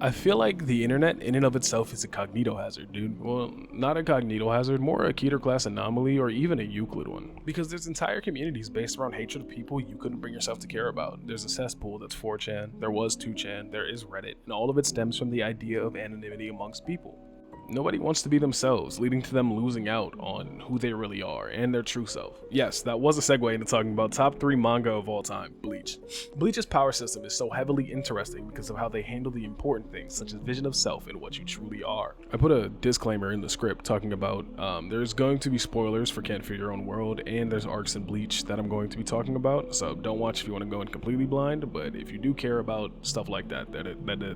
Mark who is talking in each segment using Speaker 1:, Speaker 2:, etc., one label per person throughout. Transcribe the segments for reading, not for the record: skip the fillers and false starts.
Speaker 1: I feel like the internet in and of itself is a cognito hazard, dude. Well, not a cognito hazard, more a Keter class anomaly or even a Euclid one. Because there's entire communities based around hatred of people you couldn't bring yourself to care about. There's a cesspool that's 4chan, there was 2chan, there is Reddit, and all of it stems from the idea of anonymity amongst people. Nobody wants to be themselves, leading to them losing out on who they really are and their true self. Yes, that was a segue into talking about top 3 manga of all time, Bleach. Bleach's power system is so heavily interesting because of how they handle the important things, such as vision of self and what you truly are. I put a disclaimer in the script talking about there's going to be spoilers for Can't Fear Your Own World, and there's arcs in Bleach that I'm going to be talking about, so don't watch if you want to go in completely blind, but if you do care about stuff like that,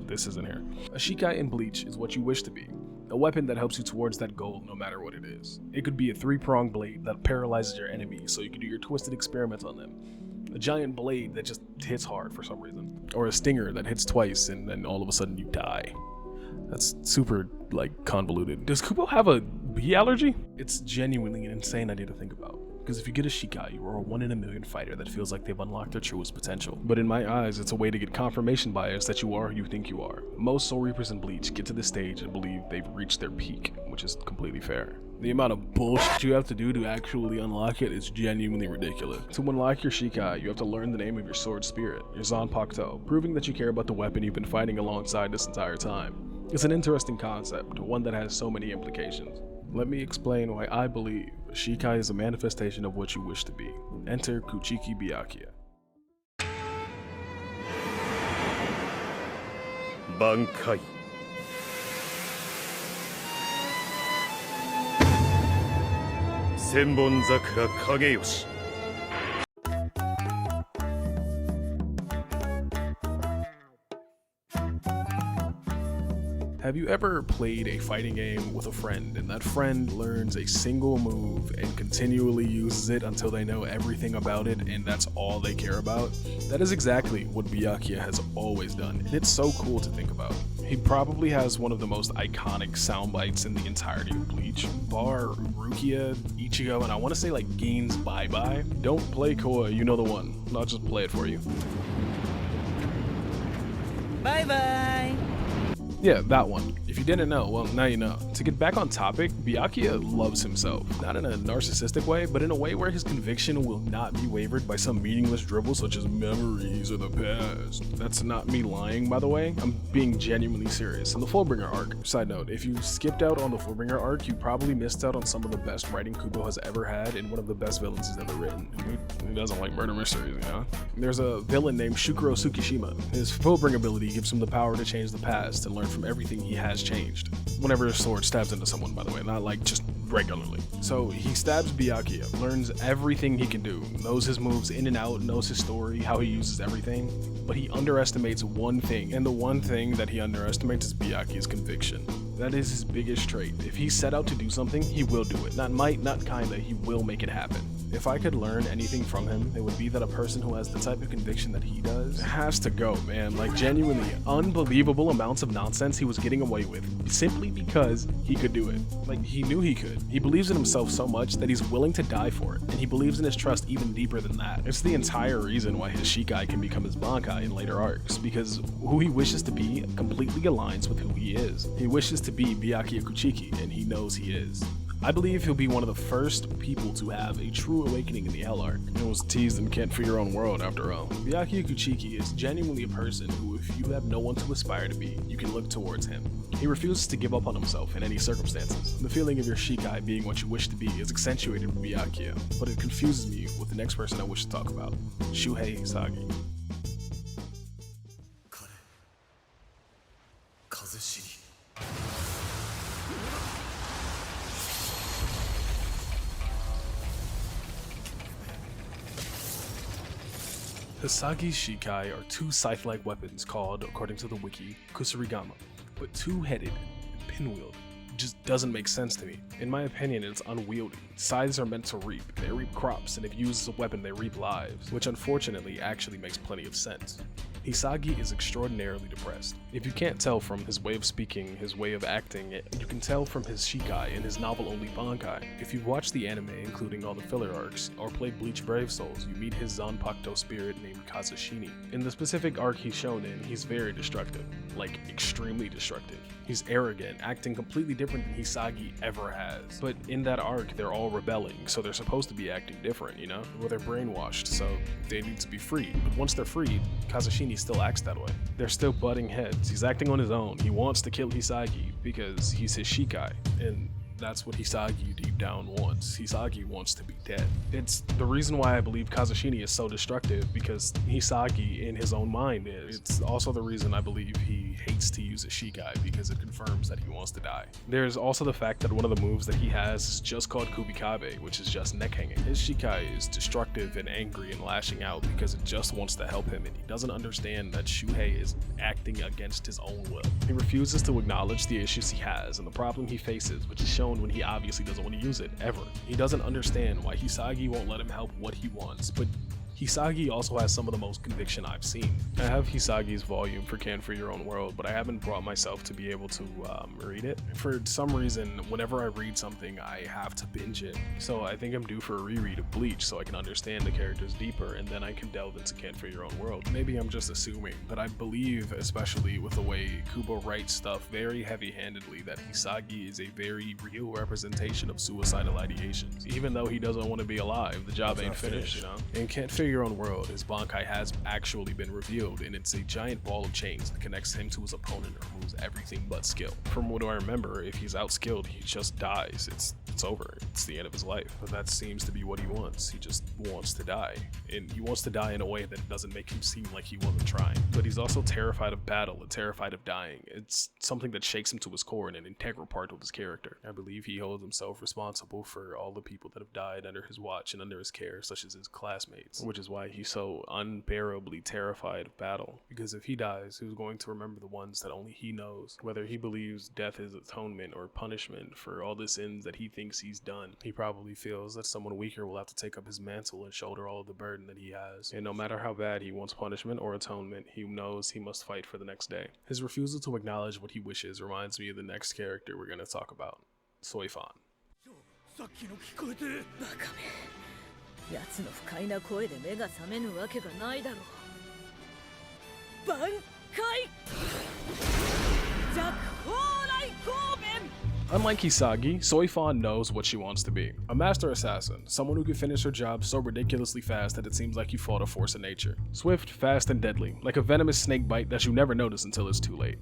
Speaker 1: this isn't here. A Shikai in Bleach is what you wish to be. A weapon that helps you towards that goal no matter what it is. It could be a 3-pronged blade that paralyzes your enemies so you can do your twisted experiments on them. A giant blade that just hits hard for some reason. Or a stinger that hits twice and then all of a sudden you die. That's super, convoluted. Does Kubo have a bee allergy? It's genuinely an insane idea to think about. Because if you get a Shikai, you are a 1 in a million fighter that feels like they've unlocked their truest potential. But in my eyes, it's a way to get confirmation bias that you are who you think you are. Most Soul Reapers in Bleach get to this stage and believe they've reached their peak, which is completely fair. The amount of bullshit you have to do to actually unlock it is genuinely ridiculous. To unlock your Shikai, you have to learn the name of your sword spirit, your Zanpakuto, proving that you care about the weapon you've been fighting alongside this entire time. It's an interesting concept, one that has so many implications. Let me explain why I believe a Shikai is a manifestation of what you wish to be. Enter Kuchiki Byakuya.
Speaker 2: Bankai. Senbon Zakura Kageyoshi.
Speaker 1: Have you ever played a fighting game with a friend and that friend learns a single move and continually uses it until they know everything about it and that's all they care about? That is exactly what Byakuya has always done, and it's so cool to think about. He probably has one of the most iconic sound bites in the entirety of Bleach. Bar Rukia, Ichigo, and I want to say Gein's Bye Bye. Don't play Koa, you know the one. I'll just play it for you.
Speaker 3: Bye bye!
Speaker 1: Yeah, that one. If you didn't know, well, now you know. To get back on topic, Byakuya loves himself. Not in a narcissistic way, but in a way where his conviction will not be wavered by some meaningless dribble such as memories or the past. That's not me lying, by the way. I'm being genuinely serious. In the Fullbringer arc, side note, if you skipped out on the Fullbringer arc, you probably missed out on some of the best writing Kubo has ever had and one of the best villains he's ever written. Who doesn't like murder mysteries, you know? There's a villain named Shukuro Tsukishima. His Fullbringer ability gives him the power to change the past and learn from everything he has changed. Whenever his sword stabs into someone, by the way, not just regularly. So he stabs Byakuya, learns everything he can do, knows his moves in and out, knows his story, how he uses everything, but he underestimates one thing, and the one thing that he underestimates is Byakuya's conviction. That is his biggest trait. If he set out to do something, he will do it. Not might, not kinda, he will make it happen. If I could learn anything from him, it would be that a person who has the type of conviction that he does has to go, man. Genuinely unbelievable amounts of nonsense he was getting away with simply because he could do it. He knew he could. He believes in himself so much that he's willing to die for it, and he believes in his trust even deeper than that. It's the entire reason why his Shikai can become his bankai in later arcs, because who he wishes to be completely aligns with who he is. He wishes to be Byakuya Kuchiki, and he knows he is. I believe he'll be one of the first people to have a true awakening in the Hell arc. It was teased in Can't Fear Your Own World after all. Byakuya Kuchiki is genuinely a person who, if you have no one to aspire to be, you can look towards him. He refuses to give up on himself in any circumstances. The feeling of your Shikai being what you wish to be is accentuated with Byakuya, but it confuses me with the next person I wish to talk about, Shuhei Hisagi. Hisagi's Shikai are two scythe-like weapons called, according to the wiki, Kusarigama, but two-headed and pinwheeled. It just doesn't make sense to me. In my opinion, it's unwieldy. Scythes are meant to reap. They reap crops, and if used as a weapon, they reap lives, which unfortunately actually makes plenty of sense. Hisagi is extraordinarily depressed. If you can't tell from his way of speaking, his way of acting, you can tell from his Shikai and his novel-only bankai. If you've watched the anime, including all the filler arcs, or played Bleach Brave Souls, you meet his Zanpakuto spirit named Kazushini. In the specific arc he's shown in, he's very destructive, like extremely destructive. He's arrogant, acting completely different than Hisagi ever has. But in that arc, they're all rebelling, so they're supposed to be acting different, you know? Well, they're brainwashed, so they need to be freed. But once they're freed, Kazushini still acts that way. They're still butting heads. He's acting on his own. He wants to kill Hisagi because he's his Shikai, and that's what Hisagi deep down wants. Hisagi wants to be dead. It's the reason why I believe Kazushini is so destructive, because Hisagi in his own mind is. It's also the reason I believe he hates to use a Shikai, because it confirms that he wants to die. There's also the fact that one of the moves that he has is just called Kubikabe, which is just neck hanging. His Shikai is destructive and angry and lashing out because it just wants to help him, and he doesn't understand that Shuhei is acting against his own will. He refuses to acknowledge the issues he has and the problem he faces, which is shown when he obviously doesn't want to use it, ever. He doesn't understand why Hisagi won't let him help what he wants, but Hisagi also has some of the most conviction I've seen. I have Hisagi's volume for Can For Your Own World, but I haven't brought myself to be able to read it. For some reason, whenever I read something, I have to binge it. So I think I'm due for a reread of Bleach so I can understand the characters deeper, and then I can delve into Can For Your Own World. Maybe I'm just assuming, but I believe, especially with the way Kubo writes stuff very heavy-handedly, that Hisagi is a very real representation of suicidal ideations. Even though he doesn't want to be alive, the job ain't finished, you know? And Can't Figure Your Own World, his bankai has actually been revealed, and it's a giant ball of chains that connects him to his opponent and removes everything but skill. From what I remember, if he's outskilled, he just dies. It's over. It's the end of his life. But that seems to be what he wants. He just wants to die. And he wants to die in a way that doesn't make him seem like he wasn't trying. But he's also terrified of battle and terrified of dying. It's something that shakes him to his core and an integral part of his character. I believe he holds himself responsible for all the people that have died under his watch and under his care, such as his classmates, which is why he's so unbearably terrified of battle. Because if he dies, who's going to remember the ones that only he knows? Whether he believes death is atonement or punishment for all the sins that he thinks he's done, he probably feels that someone weaker will have to take up his mantle and shoulder all of the burden that he has. And no matter how bad he wants punishment or atonement, he knows he must fight for the next day. His refusal to acknowledge what he wishes reminds me of the next character we're going to talk about, Soi Fon.
Speaker 3: バカめ、奴の不快な声で目が覚めぬわけがないだろう。挽回弱砲来光弁。
Speaker 1: Unlike Hisagi, Soi Fon knows what she wants to be. A master assassin, someone who can finish her job so ridiculously fast that it seems like you fought a force of nature. Swift, fast, and deadly, like a venomous snake bite that you never notice until it's too late.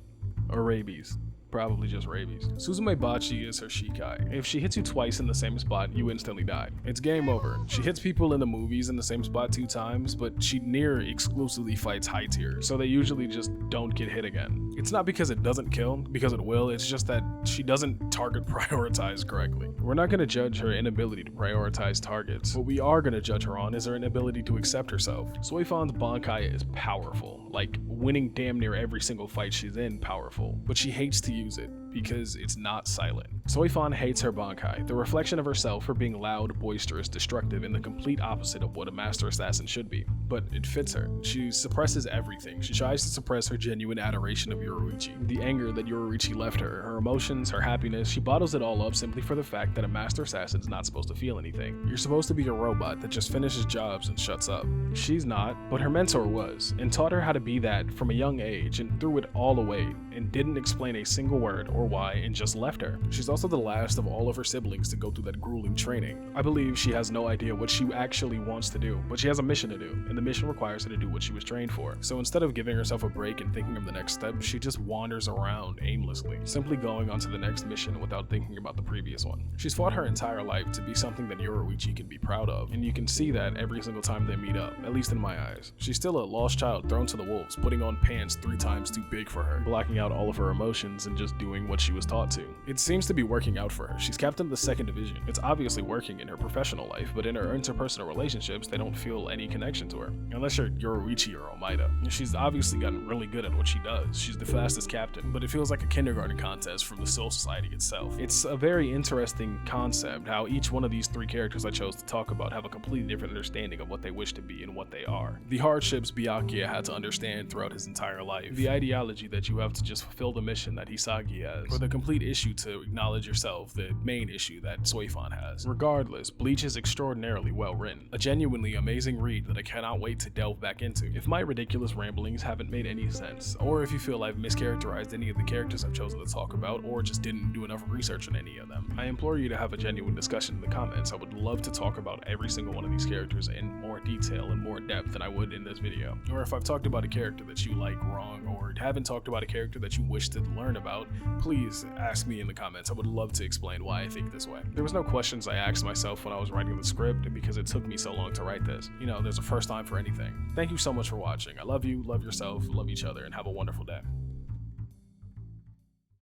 Speaker 1: Or rabies. Probably just rabies. Suzume Bachi is her Shikai. If she hits you twice in the same spot, you instantly die. It's game over. She hits people in the movies in the same spot 2 times, but she near exclusively fights high tier, so they usually just don't get hit again. It's not because it doesn't kill, because it will, it's just that she doesn't target prioritize correctly. We're not going to judge her inability to prioritize targets. What we are going to judge her on is her inability to accept herself. Soi Fon's bankai is powerful, like winning damn near every single fight she's in powerful, but she hates to use it because it's not silent. Soi Fon hates her bankai, the reflection of herself for being loud, boisterous, destructive, and the complete opposite of what a master assassin should be. But it fits her. She suppresses everything. She tries to suppress her genuine adoration of Yoruichi, the anger that Yoruichi left her, her emotions, her happiness. She bottles it all up simply for the fact that a master assassin is not supposed to feel anything. You're supposed to be a robot that just finishes jobs and shuts up. She's not, but her mentor was, and taught her how to be that from a young age, and threw it all away, and didn't explain a single word or why, and just left her. She's also the last of all of her siblings to go through that grueling training. I believe she has no idea what she actually wants to do, but she has a mission to do, and the mission requires her to do what she was trained for. So instead of giving herself a break and thinking of the next step, she just wanders around aimlessly, simply going on to the next mission without thinking about the previous one. She's fought her entire life to be something that Yoruichi can be proud of, and you can see that every single time they meet up, at least in my eyes. She's still a lost child thrown to the wolves, putting on pants 3 times too big for her, blocking out all of her emotions and just doing what she was taught to. It seems to be working out for her. She's captain of the 2nd Division. It's obviously working in her professional life, but in her interpersonal relationships, they don't feel any connection to her. Unless you're Yoruichi or Omaida. She's obviously gotten really good at what she does. She's the fastest captain, but it feels like a kindergarten contest from the Soul Society itself. It's a very interesting concept how each one of these 3 characters I chose to talk about have a completely different understanding of what they wish to be and what they are. The hardships Byakuya had to understand throughout his entire life, the ideology that you have to just fulfill the mission that Hisagi has, or the complete issue to acknowledge yourself, the main issue that Soi Fon has. Regardless, Bleach is extraordinarily well written, a genuinely amazing read that I cannot wait to delve back into. If my ridiculous ramblings haven't made any sense, or if you feel I've mischaracterized any of the characters I've chosen to talk about, or just didn't do enough research on any of them, I implore you to have a genuine discussion in the comments. I would love to talk about every single one of these characters in more detail and more depth than I would in this video. Or if I've talked about a character that you like wrong, or haven't talked about a character that you wish to learn about, please ask me in the comments. I would love to explain why I think this way. There was no questions I asked myself when I was writing the script because it took me so long to write this. You know, there's a first time for anything. Thank you so much for watching. I love you, love yourself, love each other, and have a wonderful day.